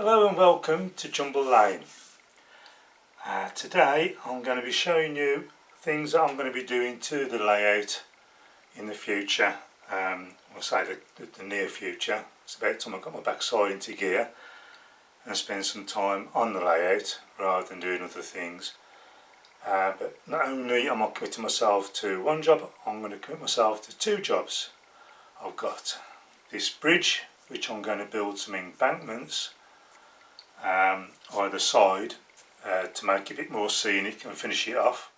Hello and welcome to Jumble Lane. Today I'm going to be showing you things that I'm going to be doing to the layout in the future. I'll say the near future. It's about time I got my backside into gear and spend some time on the layout rather than doing other things. But not only am I committing myself to one job, I'm going to commit myself to two jobs. I've got this bridge which I'm going to build some embankments either side to make it a bit more scenic and finish it off.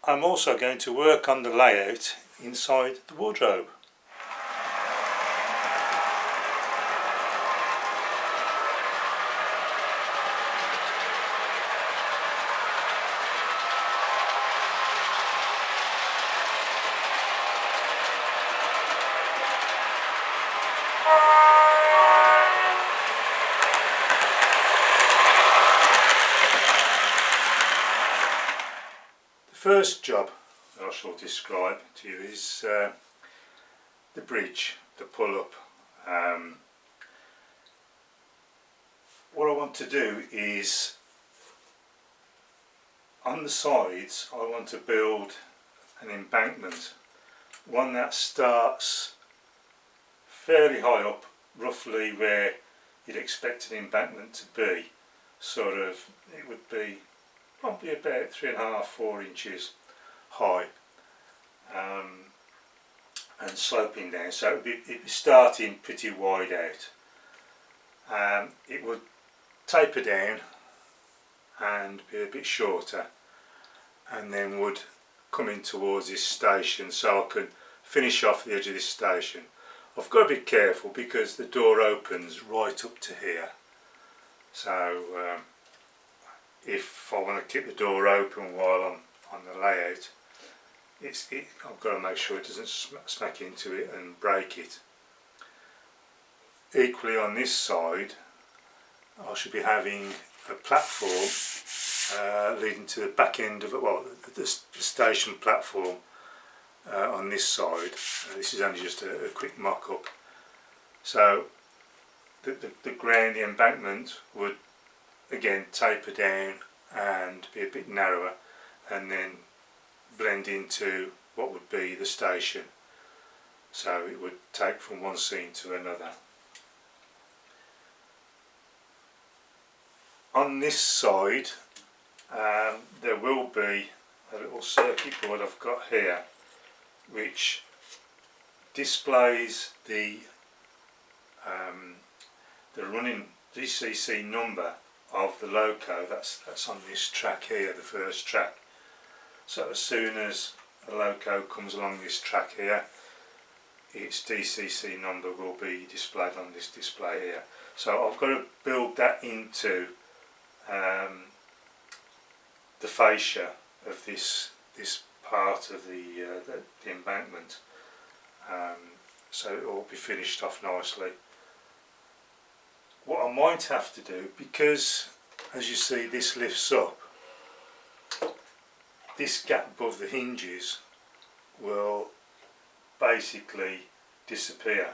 I'm also going to work on the layout inside the wardrobe. The first job that I shall describe to you is the bridge, the pull-up. What I want to do is, on the sides I want to build an embankment, one that starts fairly high up, roughly where you'd expect an embankment to be. Sort of, it would be probably about 3.5–4 inches high, and sloping down, so it'd be starting pretty wide out. It would taper down and be a bit shorter, and then would come in towards this station, so I can finish off the edge of this station. I've got to be careful because the door opens right up to here, so if I want to keep the door open while I'm on the layout, I've got to make sure it doesn't smack into it and break it. Equally on this side, I should be having a platform leading to the back end of it, well, the station platform on this side. This is only just a quick mock-up. So the ground, the embankment, would again taper down and be a bit narrower, and then blend into what would be the station, so it would take from one scene to another. On this side there will be a little circuit board I've got here which displays the running DCC number of the loco that's on this track here, the first track. So as soon as a loco comes along this track here, its DCC number will be displayed on this display here. So I've got to build that into the fascia of this part of the embankment, so it will be finished off nicely. What I might have to do, because as you see this lifts up, this gap above the hinges will basically disappear.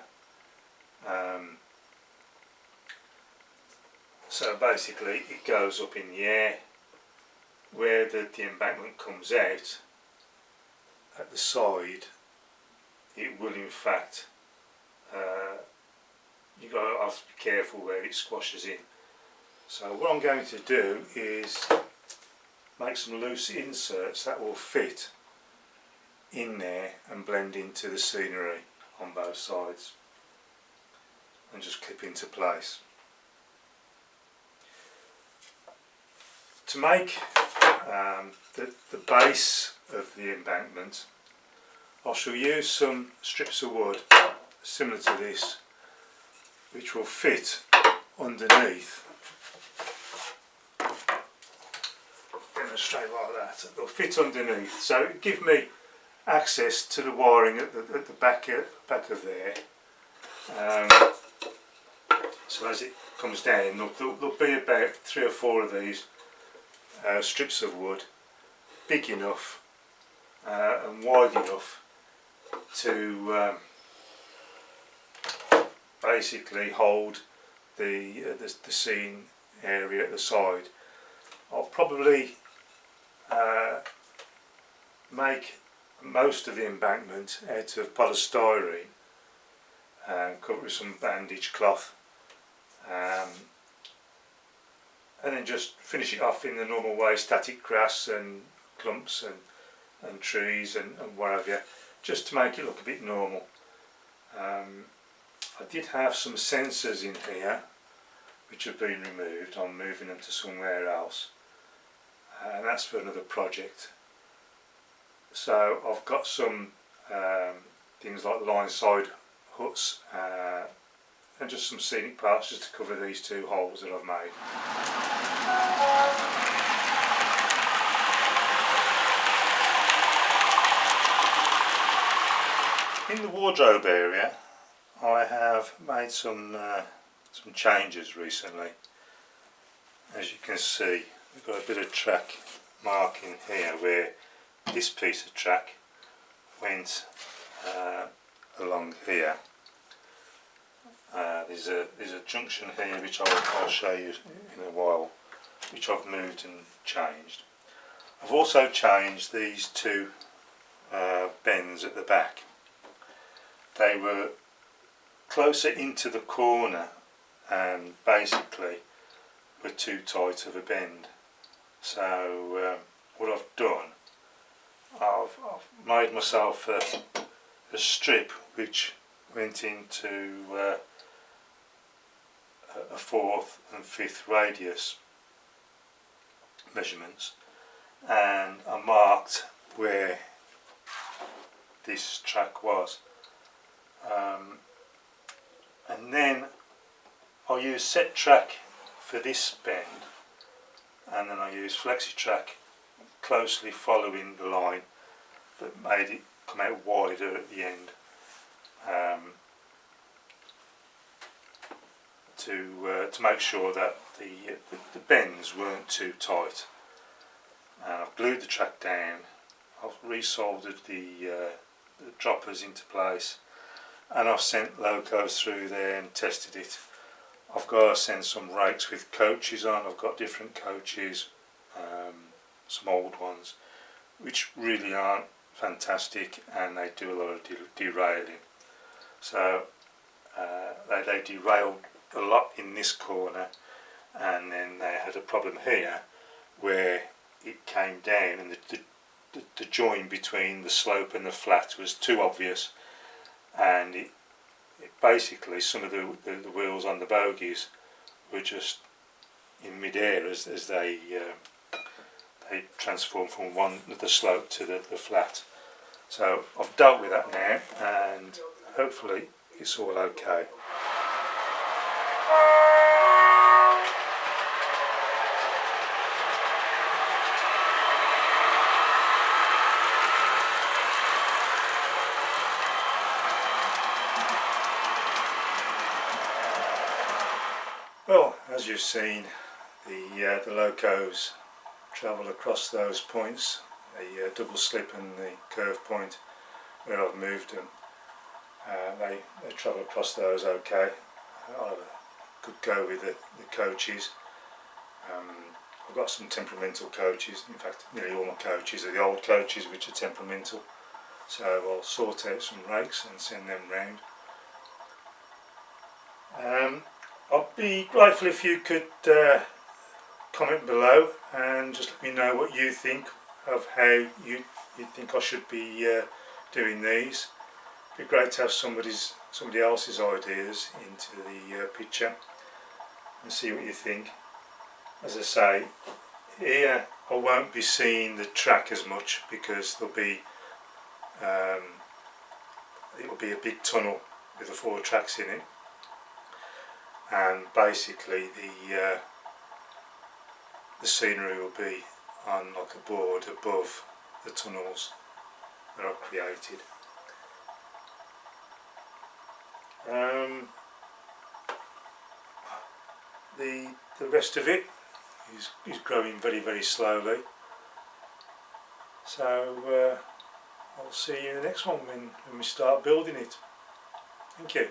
So basically it goes up in the air. Where the embankment comes out at the side, it will in fact, you've got to have to be careful where it squashes in. So what I'm going to do is make some loose inserts that will fit in there and blend into the scenery on both sides and just clip into place. To make the base of the embankment, I shall use some strips of wood similar to this, which will fit underneath. Demonstrate like that. They'll fit underneath, so it gives me access to the wiring at the back of there. So as it comes down, there'll be about 3 or 4 of these strips of wood, big enough and wide enough to basically hold the scene area at the side. I'll probably make most of the embankment out of polystyrene and cover it with some bandage cloth, and then just finish it off in the normal way, static grass and clumps and trees and what have you, just to make it look a bit normal. I did have some sensors in here which have been removed. I'm moving them to somewhere else, and that's for another project. So I've got some things like line side huts and just some scenic parts just to cover these two holes that I've made. In the wardrobe area, I have made some changes recently. As you can see, we've got a bit of track marking here where this piece of track went along here. There's a junction here which I'll show you in a while, which I've moved and changed. I've also changed these two bends at the back. They were closer into the corner and basically were too tight of a bend. So what I've done, I've made myself a strip which went into a 4th and 5th radius measurements, and I marked where this track was, and then I'll use set track for this bend, and then I use flexi track closely following the line but made it come out wider at the end, to make sure that the bends weren't too tight. And I've glued the track down, I've resoldered the droppers into place, and I've sent locos through there and tested it. I've got to send some rakes with coaches on. I've got different coaches, some old ones which really aren't fantastic, and they do a lot of derailing. So they derailed a lot in this corner, and then they had a problem here where it came down and the join between the slope and the flat was too obvious, and it basically, some of the wheels on the bogies were just in mid-air as they transformed from the slope to the flat. So I've dealt with that now, and hopefully it's all okay. Well, as you've seen, the locos travel across those points, the double slip and the curve point where I've moved them. They travel across those okay. I'll have a good go with the coaches. I've got some temperamental coaches. In fact, nearly all my coaches are the old coaches which are temperamental. So I'll sort out some rakes and send them round. I'll be grateful if you could comment below and just let me know what you think of how you think I should be doing these. It'd be great to have somebody else's ideas into the picture and see what you think. As I say, here I won't be seeing the track as much because there'll be it will be a big tunnel with the 4 tracks in it, and basically the scenery will be on like a board above the tunnels that I've created. The rest of it is growing very, very slowly. So I'll see you in the next one when we start building it. Thank you.